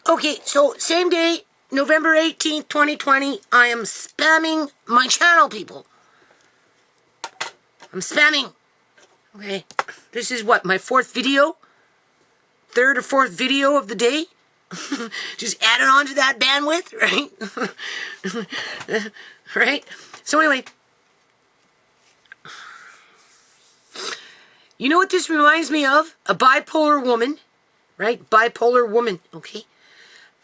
Okay, so same day, November 18th, 2020, I am spamming my channel, people. I'm spamming. Okay, this is what, my fourth video? Third or fourth video of the day? Just added on to that bandwidth, right? Right? So anyway, you know what this reminds me of? A bipolar woman, right? Bipolar woman, okay?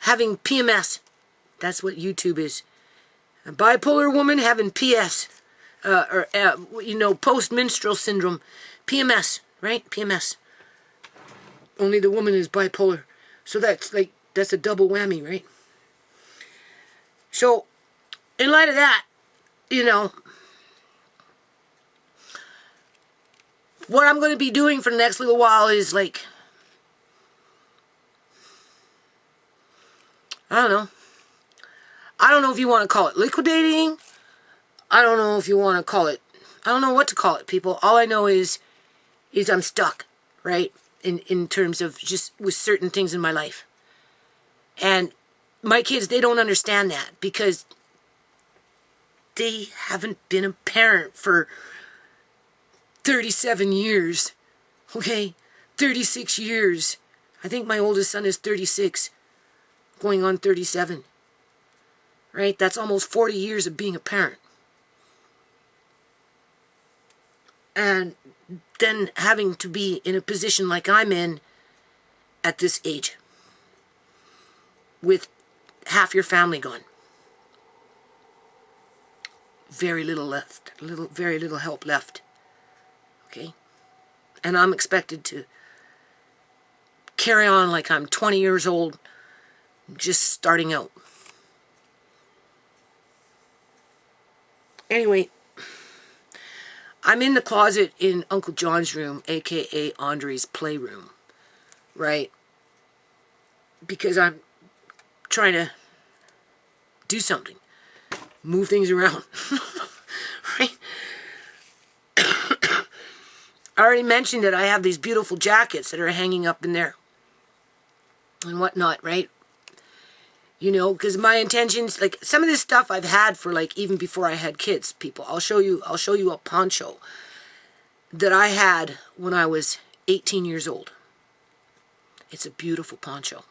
Having PMS. That's what YouTube is. A bipolar woman having PS. Post-menstrual syndrome. PMS, right? PMS. Only the woman is bipolar. So that's a double whammy, right? So, in light of that, what I'm going to be doing for the next little while is I don't know. I don't know if you want to call it liquidating. I don't know if you want to call it, I don't know what to call it, people. All I know is I'm stuck, right? In terms of just with certain things in my life. And my kids, they don't understand that because they haven't been a parent for 37 years, okay? 36 years. I think my oldest son is 36, going on 37, right? That's almost 40 years of being a parent. And then having to be in a position like I'm in at this age, with half your family gone. Very little left. Very little help left. Okay? And I'm expected to carry on like I'm 20 years old, just starting out. Anyway, I'm in the closet in Uncle John's room, aka Andre's playroom, right? Because I'm trying to do something, move things around, right? I already mentioned that I have these beautiful jackets that are hanging up in there and whatnot, right? Because my intentions, some of this stuff I've had for even before I had kids, people. I'll show you a poncho that I had when I was 18 years old. It's a beautiful poncho.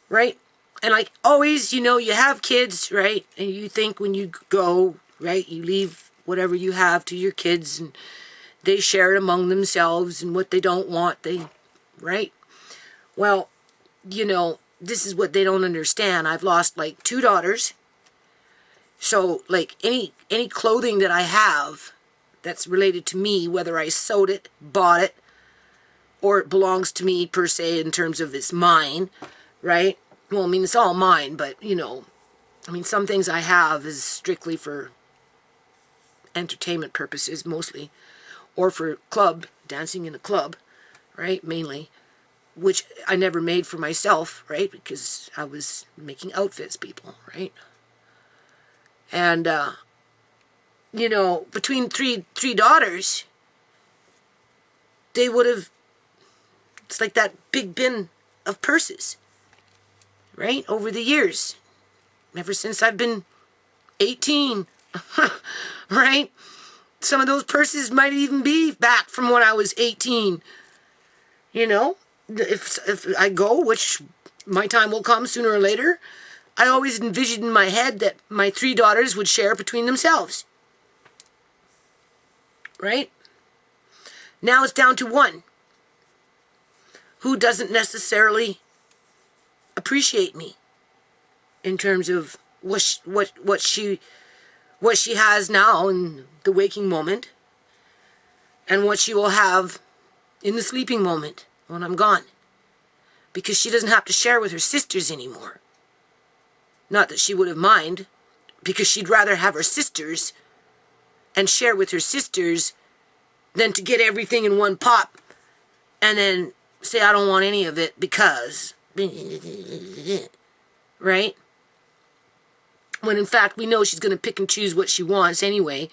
Right? And always, you have kids, right? And you think when you go, right, you leave whatever you have to your kids and they share it among themselves and what they don't want, right? Well, this is what they don't understand. I've lost 2 daughters. So any clothing that I have that's related to me, whether I sewed it, bought it, or it belongs to me per se in terms of it's mine, right? Well, it's all mine, but, some things I have is strictly for entertainment purposes, mostly, or for dancing in a club, right, mainly, which I never made for myself, right, because I was making outfits, people, right? And, between three daughters, they would have, it's like that big bin of purses, right? Over the years, ever since I've been 18, right? Some of those purses might even be back from when I was 18. If I go, which my time will come sooner or later, I always envisioned in my head that my 3 daughters would share between themselves. Right? Now it's down to 1 who doesn't necessarily appreciate me in terms of what she has now in the waking moment and what she will have in the sleeping moment when I'm gone, because she doesn't have to share with her sisters anymore. Not that she would have mind, because she'd rather have her sisters and share with her sisters than to get everything in one pot and then say I don't want any of it because, right? When in fact we know she's going to pick and choose what she wants anyway,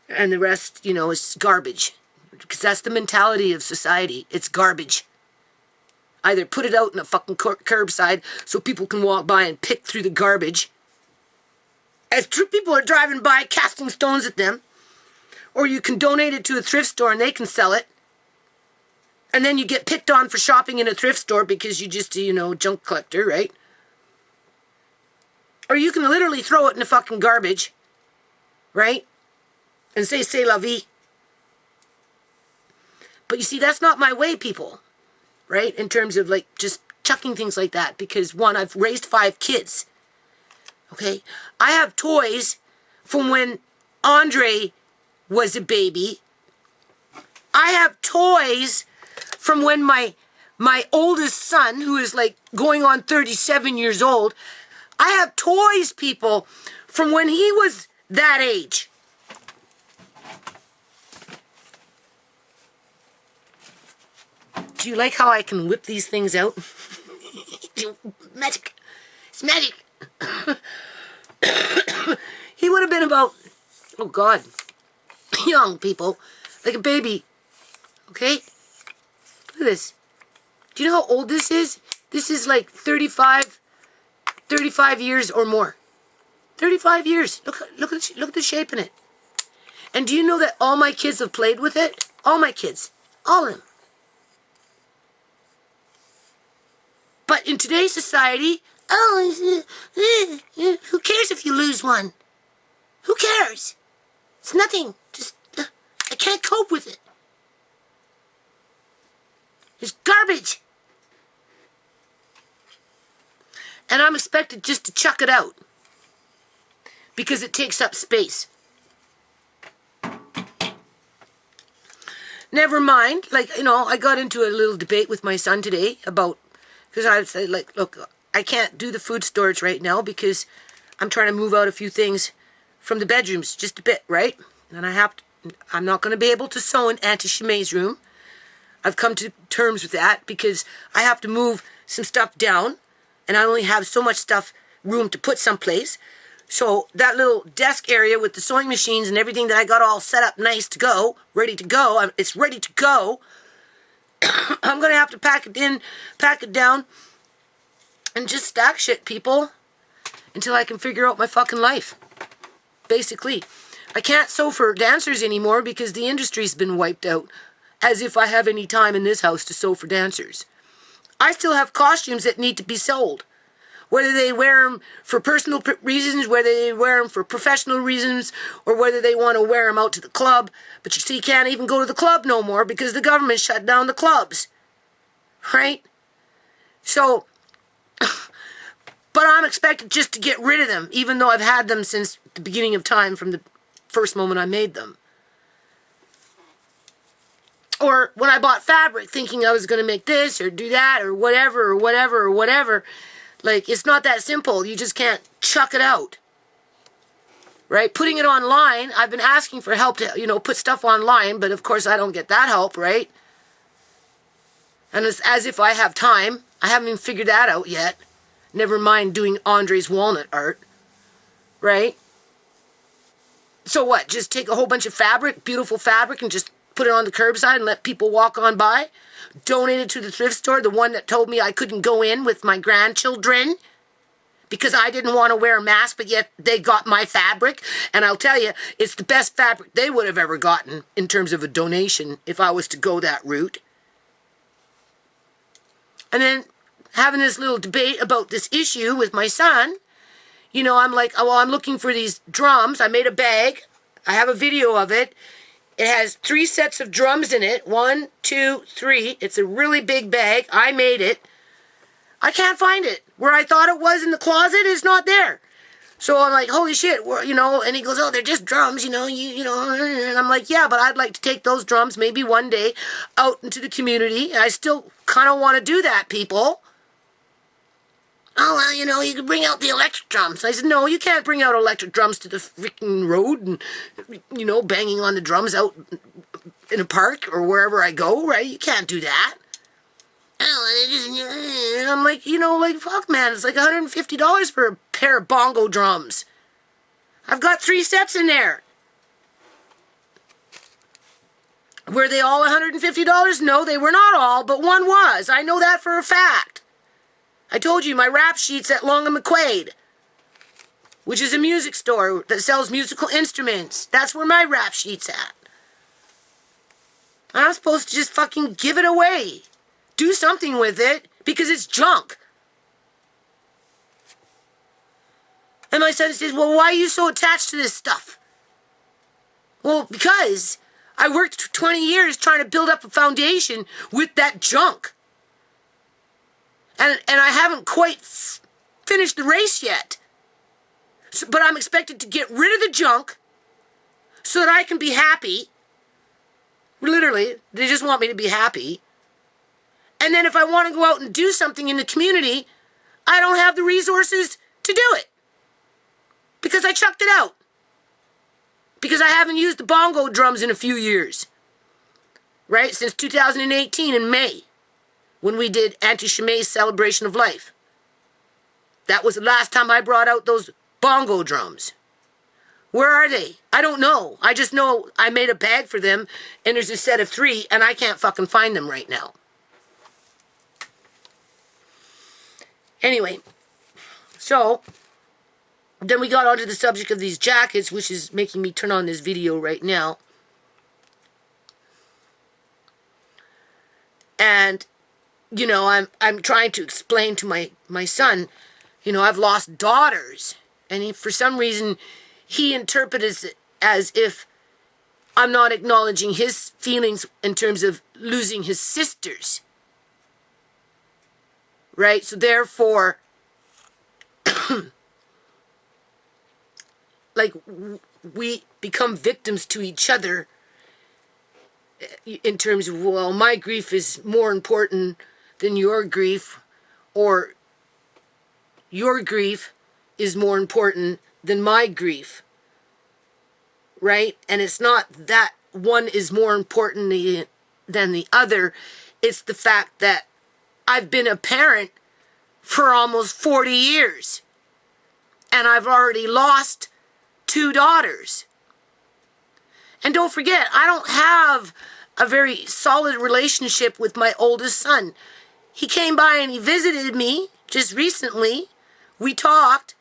and the rest, is garbage. Because that's the mentality of society. It's garbage. Either put it out in a fucking curbside so people can walk by and pick through the garbage as people are driving by casting stones at them. Or you can donate it to a thrift store and they can sell it. And then you get picked on for shopping in a thrift store because you just, junk collector, right? Or you can literally throw it in the fucking garbage, right? And say, c'est la vie. But you see, that's not my way, people, right? In terms of like just chucking things like that. Because one, I've raised 5 kids, okay? I have toys from when Andre was a baby. I have toys from when my oldest son, who is like going on 37 years old, I have toys, people, from when he was that age. Do you like how I can whip these things out? Magic. It's magic. He would have been about, oh God, young, people, like a baby. Okay? Look at this. Do you know how old this is? This is like 35 years or more. 35 years. Look at the shape in it. And do you know that all my kids have played with it? All my kids. All of them. But in today's society, who cares if you lose one? Who cares? It's nothing. Just, I can't cope with it. It's garbage. And I'm expected just to chuck it out. Because it takes up space. Never mind. I got into a little debate with my son today about, because I would say, look, I can't do the food storage right now because I'm trying to move out a few things from the bedrooms, just a bit, right? And I'm not going to be able to sew in Auntie Shemay's room. I've come to terms with that because I have to move some stuff down and I only have so much room to put someplace. So that little desk area with the sewing machines and everything that I got all set up nice to go, ready to go, it's ready to go. I'm going to have to pack it down, and just stack shit, people, until I can figure out my fucking life. Basically. I can't sew for dancers anymore because the industry's been wiped out. As if I have any time in this house to sew for dancers. I still have costumes that need to be sold. Whether they wear them for personal reasons, whether they wear them for professional reasons, or whether they want to wear them out to the club. But you see, you can't even go to the club no more because the government shut down the clubs. Right? So, but I'm expected just to get rid of them, even though I've had them since the beginning of time, from the first moment I made them. Or when I bought fabric thinking I was going to make this or do that or whatever. Like, it's not that simple. You just can't chuck it out. Right? Putting it online, I've been asking for help to, put stuff online, but of course I don't get that help, right? And it's as if I have time. I haven't even figured that out yet. Never mind doing Andre's walnut art. Right? So what? Just take a whole bunch of fabric, beautiful fabric, and just put it on the curbside and let people walk on by? Donate it to the thrift store, the one that told me I couldn't go in with my grandchildren because I didn't want to wear a mask, but yet they got my fabric. And I'll tell you, it's the best fabric they would have ever gotten in terms of a donation if I was to go that route. And then having this little debate about this issue with my son, I'm like, I'm looking for these drums. I made a bag. I have a video of it. It has 3 sets of drums in it. 1, 2, 3. It's a really big bag. I made it. I can't find it. Where I thought it was in the closet, it's not there. So I'm like, holy shit, and he goes, oh, they're just drums, and I'm like, yeah, but I'd like to take those drums maybe one day out into the community. I still kind of want to do that, people. Oh, well, you can bring out the electric drums. I said, no, you can't bring out electric drums to the freaking road and, banging on the drums out in a park or wherever I go, right? You can't do that. And I'm like, fuck, man, it's like $150 for a pair of bongo drums. I've got 3 sets in there. Were they all $150? No, they were not all, but one was. I know that for a fact. I told you my rap sheet's at Long and McQuaid, which is a music store that sells musical instruments. That's where my rap sheet's at. I'm supposed to just fucking give it away. Do something with it, because it's junk. And my son says, well, why are you so attached to this stuff? Well, because I worked 20 years trying to build up a foundation with that junk. And I haven't quite finished the race yet. So, but I'm expected to get rid of the junk so that I can be happy. Literally, they just want me to be happy. And then if I want to go out and do something in the community, I don't have the resources to do it. Because I chucked it out. Because I haven't used the bongo drums in a few years. Right? Since 2018 in May. When we did Auntie Shemay's Celebration of Life. That was the last time I brought out those bongo drums. Where are they? I don't know. I just know I made a bag for them, and there's a set of 3, and I can't fucking find them right now. Anyway, so then we got onto the subject of these jackets, which is making me turn on this video right now. And, you know, I'm trying to explain to my son, you know, I've lost daughters. And for some reason, he interprets it as if I'm not acknowledging his feelings in terms of losing his sisters. Right? So therefore, like, we become victims to each other in terms of, well, my grief is more important than your grief, or your grief is more important than my grief. Right? And it's not that one is more important than the other. It's the fact that I've been a parent for almost 40 years. And I've already lost 2 daughters. And don't forget, I don't have a very solid relationship with my oldest son. He came by and he visited me just recently. We talked.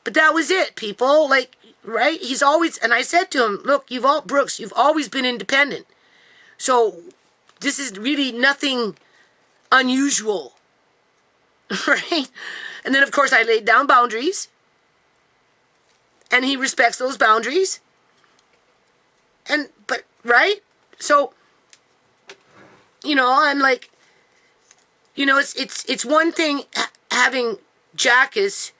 But that was it, people. Like, right? He's always, and I said to him, look, Brooks, you've always been independent. So this is really nothing unusual. Right? And then, of course, I laid down boundaries. And he respects those boundaries. But, right? So, you know, I'm like, you know, it's one thing having jackets,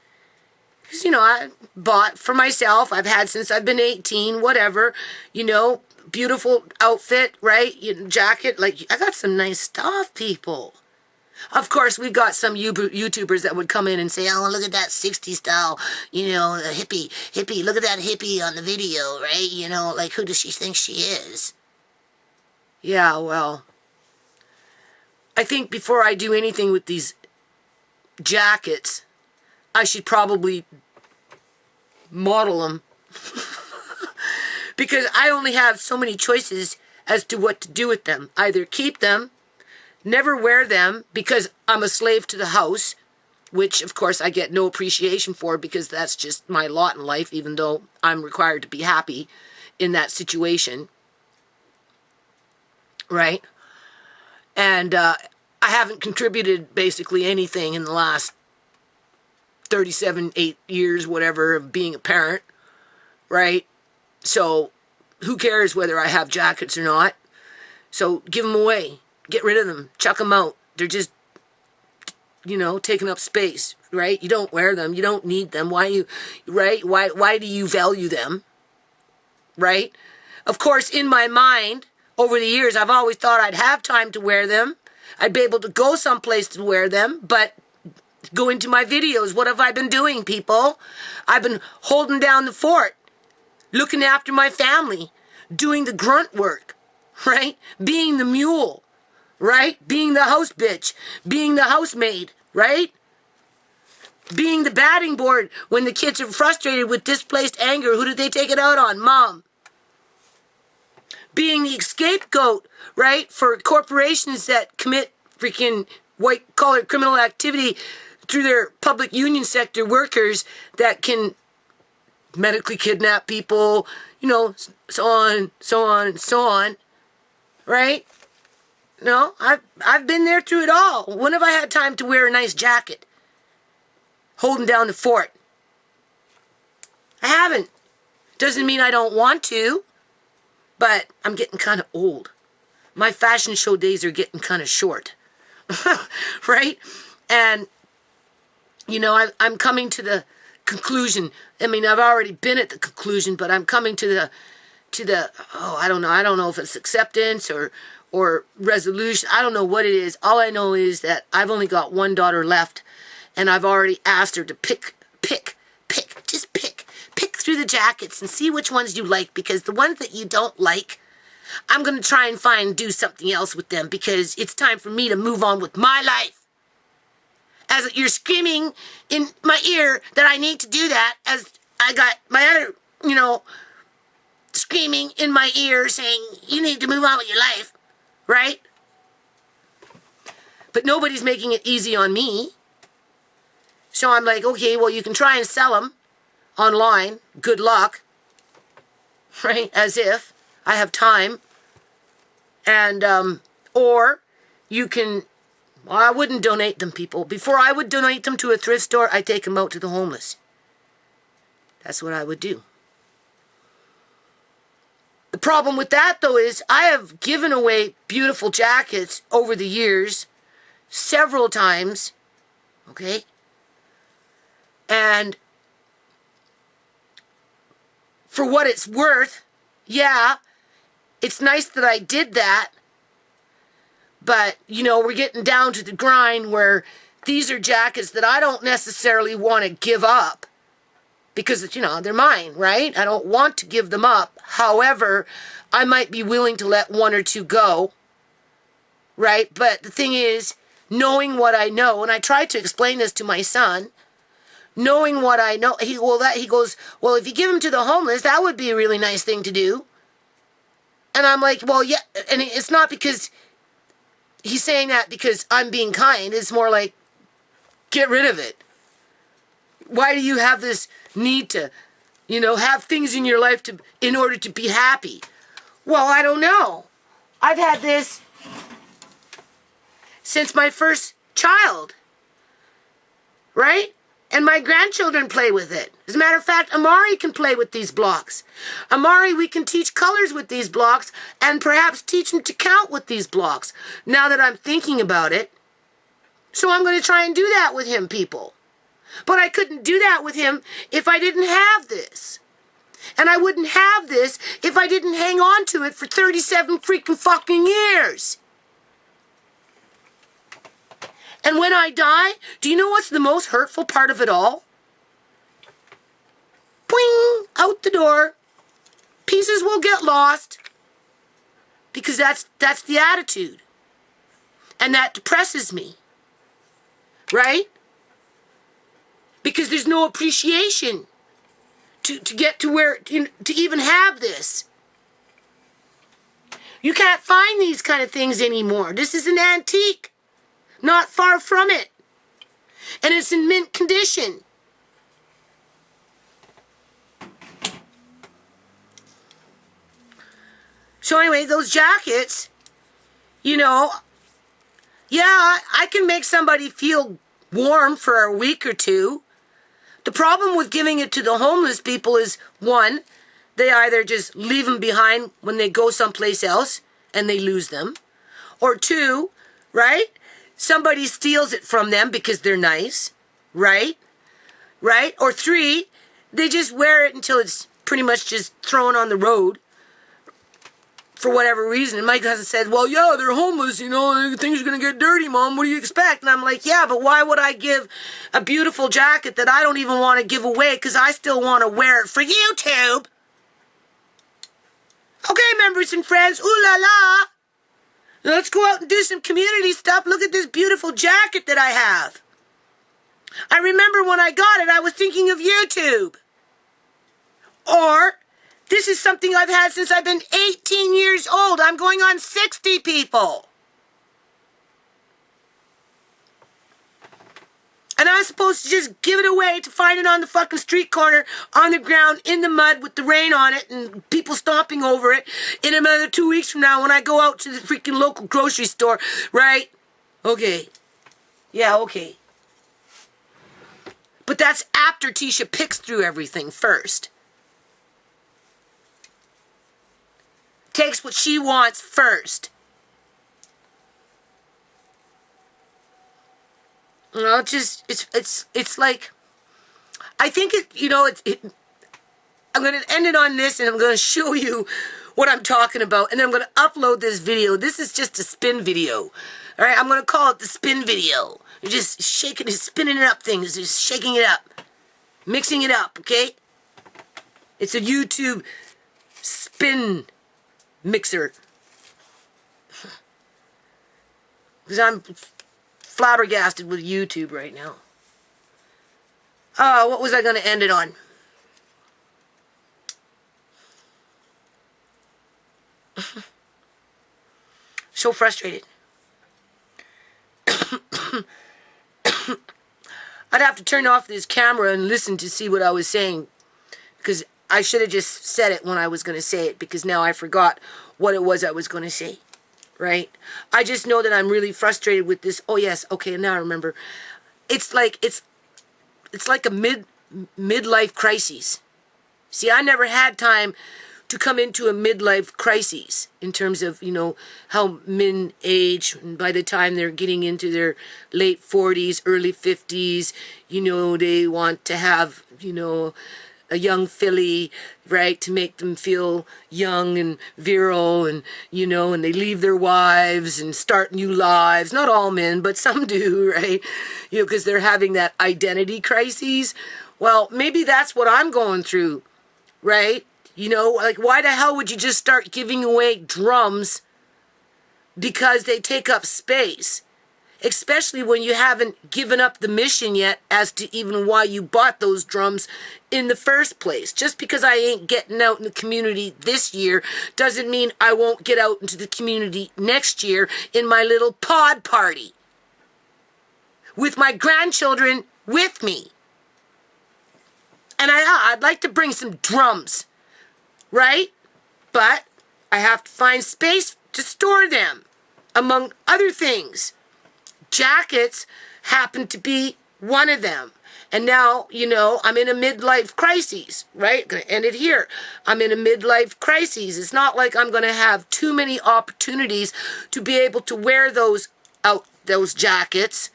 because, you know, I bought for myself. I've had since I've been 18, whatever, you know, beautiful outfit, right? Jacket, like, I got some nice stuff, people. Of course, we've got some YouTubers that would come in and say, oh, look at that 60s style, you know, hippie, look at that hippie on the video, right? You know, like, who does she think she is? Yeah, well, I think before I do anything with these jackets, I should probably model them. Because I only have so many choices as to what to do with them. Either keep them, never wear them because I'm a slave to the house, which of course I get no appreciation for because that's just my lot in life, even though I'm required to be happy in that situation. Right? And I haven't contributed basically anything in the last 8 years, whatever, of being a parent. Right? So who cares whether I have jackets or not? So give them away. Get rid of them. Chuck them out. They're just, you know, taking up space, right? You don't wear them. You don't need them. Right? Why do you value them? Right? Of course, in my mind, over the years, I've always thought I'd have time to wear them. I'd be able to go someplace to wear them, but go into my videos. What have I been doing, people? I've been holding down the fort, looking after my family, doing the grunt work, right? Being the mule. Right? Being the house bitch. Being the housemaid. Right? Being the batting board when the kids are frustrated with displaced anger. Who did they take it out on? Mom. being the scapegoat, right, for corporations that commit freaking white-collar criminal activity through their public union sector workers that can medically kidnap people, you know, so on, so on, and so on, right? No, I've been there through it all. When have I had time to wear a nice jacket holding down the fort? I haven't. Doesn't mean I don't want to, but I'm getting kind of old. My fashion show days are getting kind of short, right? And, you know, I'm coming to the conclusion. I mean, I've already been at the conclusion, but I'm coming to the I don't know if it's acceptance or resolution. I don't know what it is. All I know is that I've only got one daughter left, and I've already asked her to pick through the jackets and see which ones you like, because the ones that you don't like, I'm going to try and do something else with them, because it's time for me to move on with my life. As you're screaming in my ear that I need to do that, as I got my other, you know, screaming in my ear saying, you need to move on with your life, right? But nobody's making it easy on me. So I'm like, okay, well, you can try and sell them online. Good luck. Right? As if I have time. And, or you can, well, I wouldn't donate them, people. Before I would donate them to a thrift store, I take them out to the homeless. That's what I would do. The problem with that, though, is I have given away beautiful jackets over the years, several times, okay? And for what it's worth, yeah, it's nice that I did that, but, you know, we're getting down to the grind where these are jackets that I don't necessarily want to give up because, you know, they're mine, right? I don't want to give them up. However, I might be willing to let one or two go, right? But the thing is, knowing what I know, and I tried to explain this to my son, knowing what I know, he goes, well, if you give them to the homeless, that would be a really nice thing to do. And I'm like, well, yeah, and it's not because he's saying that because I'm being kind. It's more like, get rid of it. Why do you have this need to, you know, have things in your life in order to be happy? Well, I don't know. I've had this since my first child, right? And my grandchildren play with it. As a matter of fact, Amari can play with these blocks. Amari, we can teach colors with these blocks and perhaps teach him to count with these blocks, now that I'm thinking about it. So I'm going to try and do that with him, people. But I couldn't do that with him if I didn't have this. And I wouldn't have this if I didn't hang on to it for 37 freaking fucking years. And when I die, do you know what's the most hurtful part of it all? Boing! Out the door. Pieces will get lost. Because that's the attitude. And that depresses me. Right? Because there's no appreciation to get to where, to even have this. You can't find these kind of things anymore. This is an antique. Not far from it. And it's in mint condition. So anyway, those jackets, you know, yeah, I can make somebody feel warm for a week or two. The problem with giving it to the homeless people is, one, they either just leave them behind when they go someplace else and they lose them. Or two, right? Somebody steals it from them because they're nice, right? Right? Or three, they just wear it until it's pretty much just thrown on the road for whatever reason. And my cousin said, well, yeah, they're homeless, you know, things are going to get dirty, Mom. What do you expect? And I'm like, yeah, but why would I give a beautiful jacket that I don't even want to give away because I still want to wear it for YouTube? Okay, members and friends, ooh la la. Let's go out and do some community stuff. Look at this beautiful jacket that I have. I remember when I got it, I was thinking of YouTube. Or This is something I've had since I've been 18 years old. I'm going on 60, people. And I'm supposed to just give it away to find it on the fucking street corner, on the ground, in the mud, with the rain on it, and people stomping over it in another 2 weeks from now when I go out to the freaking local grocery store, right? Okay. Yeah, okay. But that's after Tisha picks through everything first. Takes what she wants first. You know, it's like, I think I'm going to end it on this, and I'm going to show you what I'm talking about, and then I'm going to upload this video. This is just a spin video. All right, I'm going to call it the spin video. You're just shaking it, spinning it up things, just shaking it up, mixing it up, okay? It's a YouTube spin mixer. Because I'm flabbergasted with YouTube right now. What was I going to end it on? So frustrated. I'd have to turn off this camera and listen to see what I was saying, because I should have just said it when I was going to say it, because now I forgot what it was I was going to say. Right? I just know that I'm really frustrated with this. Oh yes, okay, now I remember. It's like a midlife crisis. See, I never had time to come into a midlife crisis in terms of, you know, how men age, and by the time they're getting into their late 40s, early 50s, you know, they want to have, you know, a young filly, right, to make them feel young and virile, and, you know, and they leave their wives and start new lives. Not all men, but some do, right? You know, because they're having that identity crisis. Well, maybe that's what I'm going through, right? You know, like, why the hell would you just start giving away drums because they take up space? Especially when you haven't given up the mission yet as to even why you bought those drums in the first place. Just because I ain't getting out in the community this year doesn't mean I won't get out into the community next year in my little pod party with my grandchildren with me. And I'd like to bring some drums, right? But I have to find space to store them, among other things. Jackets happen to be one of them. And now, you know, I'm in a midlife crisis, right? Gonna end it here. I'm in a midlife crisis. It's not like I'm going to have too many opportunities to be able to wear those jackets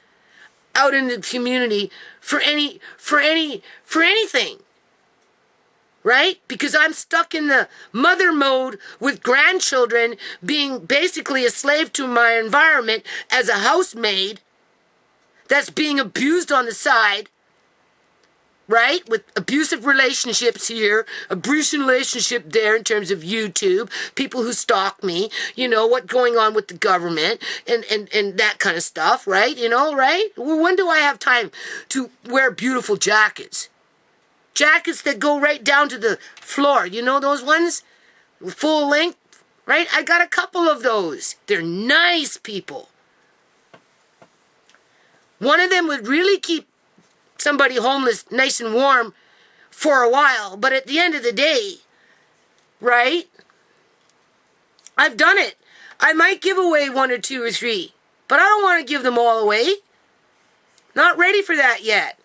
out in the community for anything. Right? Because I'm stuck in the mother mode with grandchildren, being basically a slave to my environment as a housemaid that's being abused on the side, right? With abusive relationships here, abusive relationship there in terms of YouTube, people who stalk me, you know, what's going on with the government and that kind of stuff, right? You know, right? Well, when do I have time to wear beautiful jackets? Jackets that go right down to the floor. You know those ones? Full length, right? I got a couple of those. They're nice, people. One of them would really keep somebody homeless nice and warm for a while. But at the end of the day, right? I've done it. I might give away 1 or 2 or 3. But I don't want to give them all away. Not ready for that yet.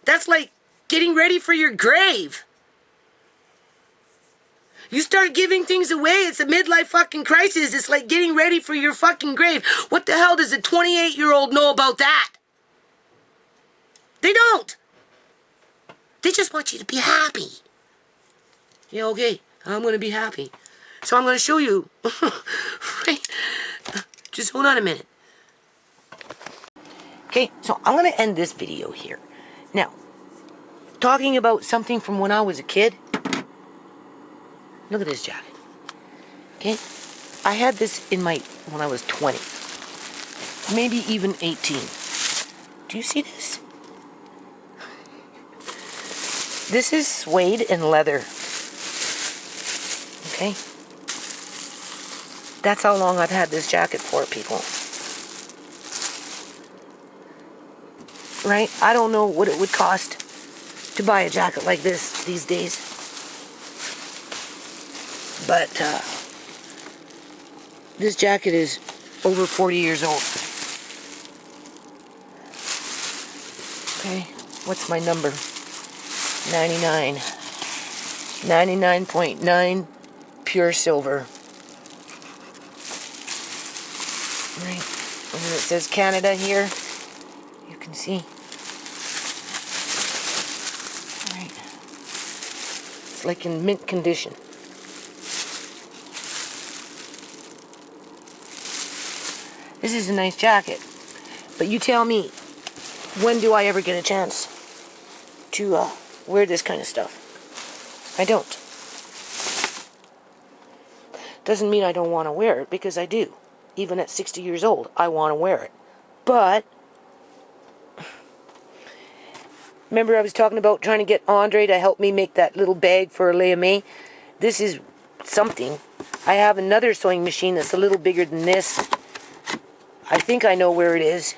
That's like getting ready for your grave. You start giving things away, it's a midlife fucking crisis. It's like getting ready for your fucking grave. What the hell does a 28-year-old know about that? They don't. They just want you to be happy. Yeah, okay, I'm going to be happy. So I'm going to show you. Right? Just hold on a minute. Okay, so I'm going to end this video here. Now, talking about something from when I was a kid. Look at this jacket. Okay? I had this when I was 20. Maybe even 18. Do you see this? This is suede and leather. Okay? That's how long I've had this jacket for, people. Right? I don't know what it would cost to buy a jacket like this these days. But this jacket is over 40 years old. Okay, what's my number? 99. 99.9 pure silver. Right, and then it says Canada here. You can see. Right. It's like in mint condition. This is a nice jacket. But you tell me, when do I ever get a chance to wear this kind of stuff? I don't. Doesn't mean I don't want to wear it, because I do. Even at 60 years old, I want to wear it. But remember I was talking about trying to get Andre to help me make that little bag for Leah May? This is something. I have another sewing machine that's a little bigger than this. I think I know where it is.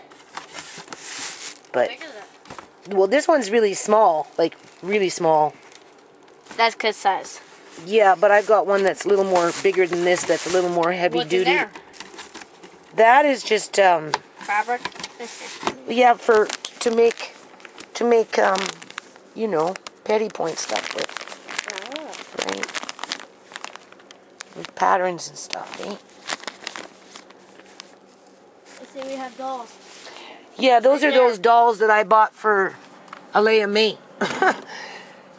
But, well, this one's really small. Like, really small. That's kid size. Yeah, but I've got one that's a little more bigger than this, that's a little more heavy What's duty. in there? That is just, Fabric? yeah, to make, you know, petty point stuff with. Oh. Right? With patterns and stuff, eh? Let's see, we have dolls. Yeah, those are those dolls that I bought for Alea May.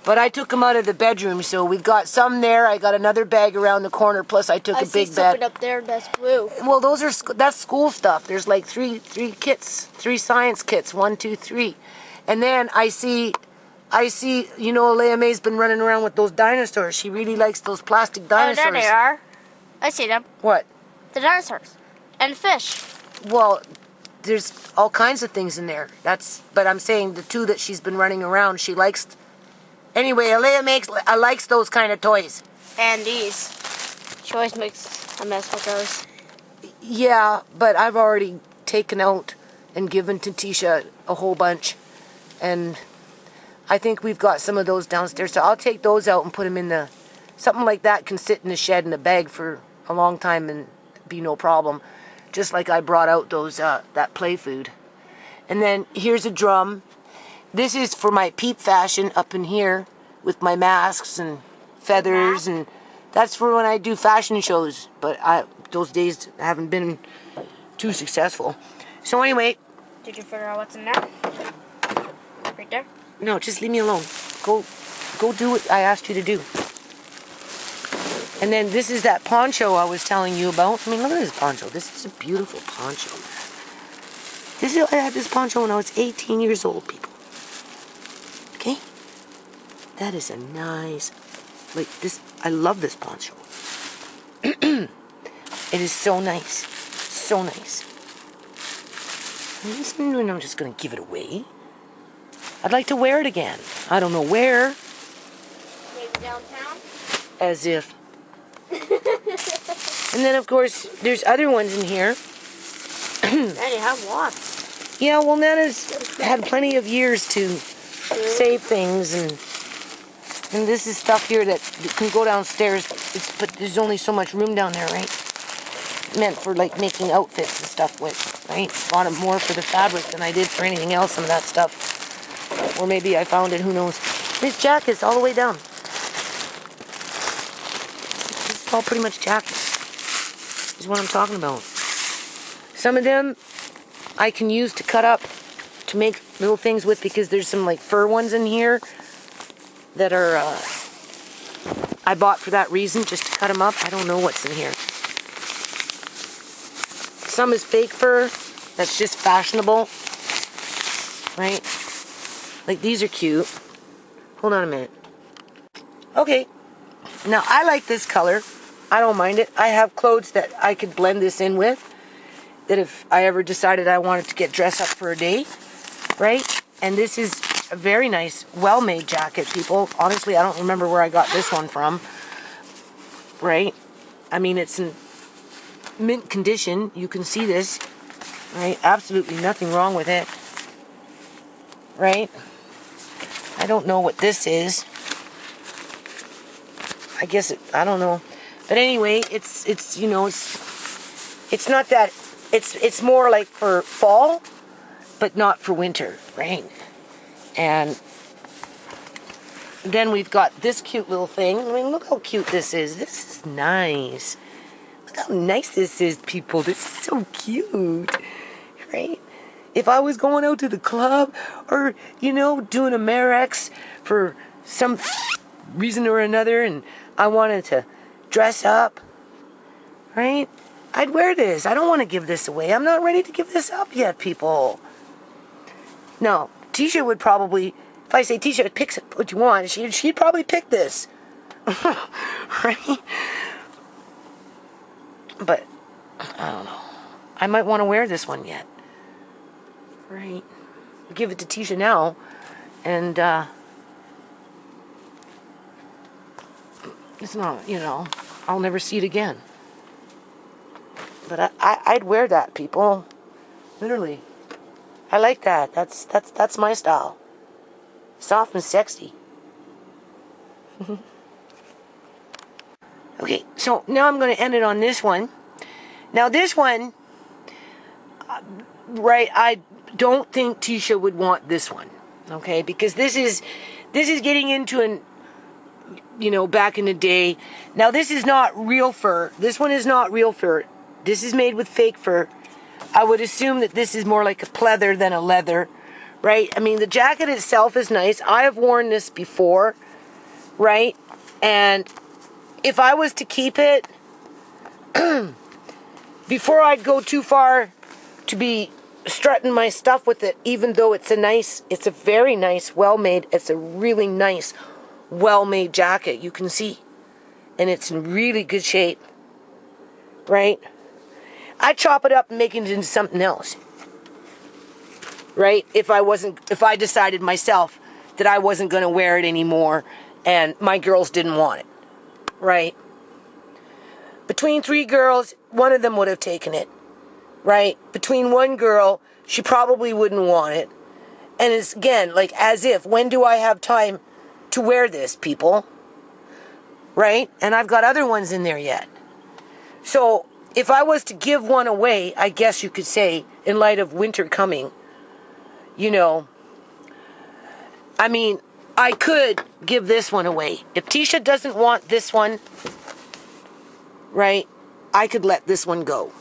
But I took them out of the bedroom, so we've got some there. I got another bag around the corner, plus I took a big bag. Something up there that's blue. Well, that's school stuff. There's like three kits, 3 science kits, 1, 2, 3. And then I see, you know, Alea May's been running around with those dinosaurs. She really likes those plastic dinosaurs. Oh, there they are. I see them. What? The dinosaurs. And fish. Well, there's all kinds of things in there. But I'm saying the 2 that she's been running around, she likes. Anyway, Alea likes those kind of toys. And these. She always makes a mess with those. Yeah, but I've already taken out and given to Tisha a whole bunch. And I think we've got some of those downstairs. So I'll take those out and put them in the. Something like that can sit in the shed in a bag for a long time and be no problem. Just like I brought out those that play food. And then here's a drum. This is for my peep fashion up in here with my masks and feathers, and that's for when I do fashion shows. But those days haven't been too successful. So anyway. Did you figure out what's in there? Right there? No, just leave me alone. Go do what I asked you to do. And then this is that poncho I was telling you about. I mean, look at this poncho. This is a beautiful poncho. I had this poncho when I was 18 years old, people. Okay? That is a nice, like this, I love this poncho. It is so nice. So nice. And I'm just going to give it away. I'd like to wear it again. I don't know where. Maybe downtown? As if. And then, of course, there's other ones in here. Daddy, have lots. Yeah, well, Nana's had plenty of years to save things, and this is stuff here that can go downstairs, but there's only so much room down there, right? Meant for, like, making outfits and stuff with, right? Bought it more for the fabric than I did for anything else, some of that stuff. Or maybe I found it, who knows. This jacket's all the way down. This is all pretty much jackets. This is what I'm talking about. Some of them I can use to cut up to make little things with, because there's some like fur ones in here that are I bought for that reason, just to cut them up. I don't know what's in here. Some is fake fur that's just fashionable, right? Like these are cute. Hold on a minute. Okay, now I like this color. I don't mind it. I have clothes that I could blend this in with, that if I ever decided I wanted to get dressed up for a day, right? And this is a very nice, well-made jacket, people. Honestly, I don't remember where I got this one from. right? I mean, it's in mint condition. You can see this, right? Absolutely nothing wrong with it, right? I don't know what this is. I guess I don't know. But anyway, it's you know, it's not that, it's more like for fall, but not for winter, right? And then we've got this cute little thing. I mean, look how cute this is. This is nice. Look how nice this is, people. This is so cute, right? If I was going out to the club or, you know, doing a Merex for some reason or another and I wanted to dress up, right? I'd wear this. I don't want to give this away. I'm not ready to give this up yet, people. No, Tisha would probably, if I say, Tisha, pick what you want, she'd probably pick this. Right? But, I don't know. I might want to wear this one yet. Right? Give it to Tisha now. And, it's not, you know, I'll never see it again. But I'd wear that, people. Literally. I like that. That's my style. Soft and sexy. Okay, so now I'm going to end it on this one. Now this one, right, I don't think Tisha would want this one. Okay, because this is getting into an, you know, back in the day. Now this is not real fur. This one is not real fur. This is made with fake fur. I would assume that this is more like a pleather than a leather, right? I mean, the jacket itself is nice. I have worn this before, right? And if I was to keep it, before I'd go too far to be strutting my stuff with it, even though it's a very nice, well-made, it's a really nice, well-made jacket, you can see. And it's in really good shape, right? I'd chop it up and make it into something else, right? If I decided myself that I wasn't going to wear it anymore and my girls didn't want it, right? Between 3 girls, one of them would have taken it, right? Between 1 girl, she probably wouldn't want it. And it's, again, like as if, when do I have time to wear this, people? Right? And I've got other ones in there yet. So if I was to give one away, I guess you could say, in light of winter coming, you know, I mean, I could give this one away. If Tisha doesn't want this one, right, I could let this one go.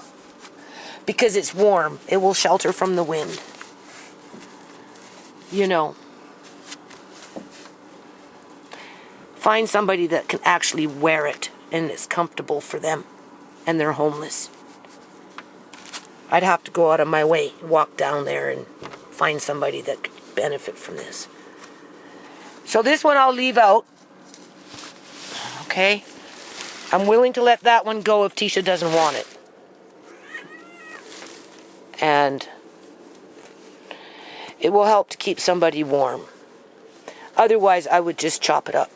Because it's warm. It will shelter from the wind. You know. Find somebody that can actually wear it and it's comfortable for them and they're homeless. I'd have to go out of my way, walk down there and find somebody that could benefit from this. So this one I'll leave out. Okay? I'm willing to let that one go if Tisha doesn't want it. And it will help to keep somebody warm. Otherwise, I would just chop it up.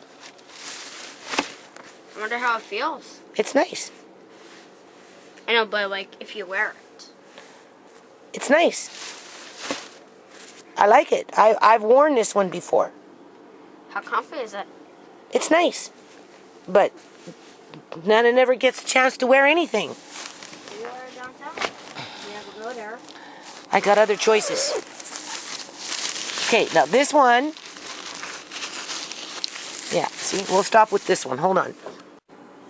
I wonder how it feels. It's nice. I know, but like if you wear it. It's nice. I like it. I've worn this one before. How comfy is it? It's nice. But Nana never gets a chance to wear anything. You wear it downtown? You never go there. I got other choices. Okay, now this one. Yeah, see, we'll stop with this one. Hold on.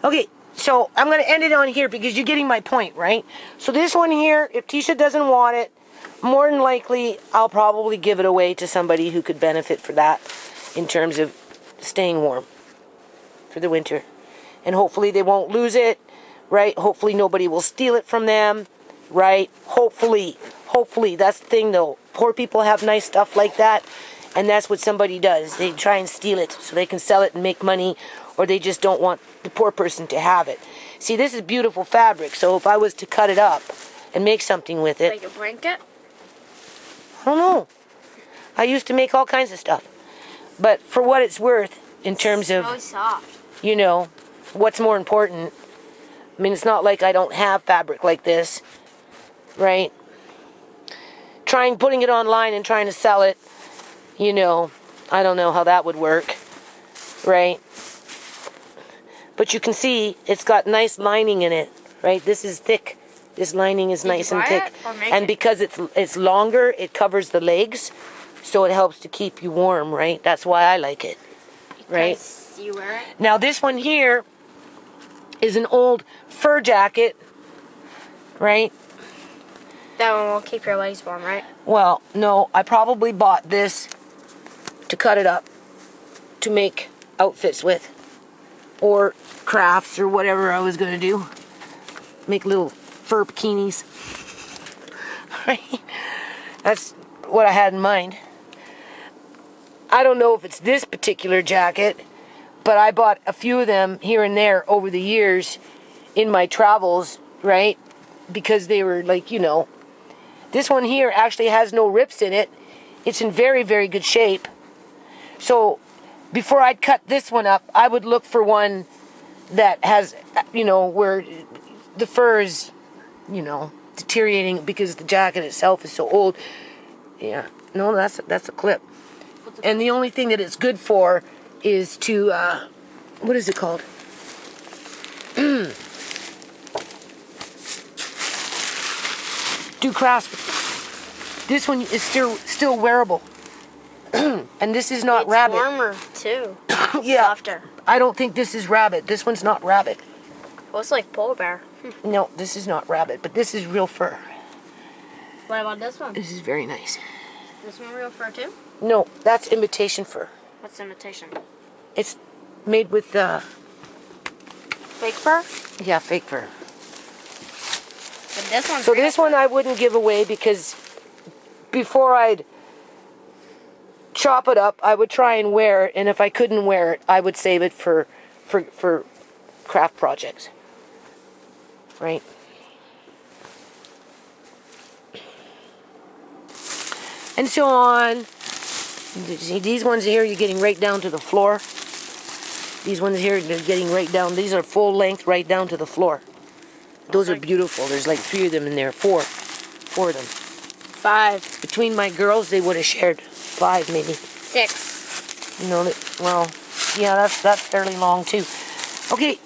Okay, so I'm going to end it on here because you're getting my point, right? So this one here, if Tisha doesn't want it, more than likely I'll probably give it away to somebody who could benefit for that in terms of staying warm for the winter. And hopefully they won't lose it, right? Hopefully nobody will steal it from them, right? Hopefully. That's the thing though. Poor people have nice stuff like that. And that's what somebody does. They try and steal it so they can sell it and make money, or they just don't want the poor person to have it. See, this is beautiful fabric, so if I was to cut it up and make something with it... Like a blanket? I don't know. I used to make all kinds of stuff. But for what it's worth, in terms of... It's really soft. You know, what's more important. I mean, it's not like I don't have fabric like this, right? Putting it online and trying to sell it, you know, I don't know how that would work, right? But you can see it's got nice lining in it, right? This is thick. This lining is nice and thick. And because it's longer, it covers the legs, so it helps to keep you warm, right? That's why I like it, right? You wear it? Now this one here is an old fur jacket, right? That one will keep your legs warm, right? Well, no, I probably bought this to cut it up to make outfits with, or crafts, or whatever I was going to do. Make little fur bikinis. Right? That's what I had in mind. I don't know if it's this particular jacket, but I bought a few of them here and there over the years in my travels, right? Because they were like, you know, this one here actually has no rips in it. It's in very, very good shape. So before I'd cut this one up, I would look for one that has, you know, where the fur is, you know, deteriorating because the jacket itself is so old. Yeah, no, that's a clip. And the only thing that it's good for is to, what is it called? Do crafts. This one is still wearable. And this is not rabbit. It's warmer, too. Yeah. Softer. I don't think this is rabbit. This one's not rabbit. Well, it's like polar bear. No, this is not rabbit, but this is real fur. What about this one? This is very nice. This one real fur, too? No, that's imitation fur. What's imitation? It's made with, Fake fur? yeah, fake fur. But this one's So real this fur. one I wouldn't give away because before I'd chop it up, I would try and wear it, and if I couldn't wear it, I would save it for craft projects. Right? And so on. See, these ones here, you're getting right down to the floor. These ones here, they're getting right down. These are full length, right down to the floor. Those are beautiful. There's like 3 of them in there. 4 of them. 5. Between my girls, they would have shared 5 maybe. 6. You know, well, yeah, that's fairly long too. Okay,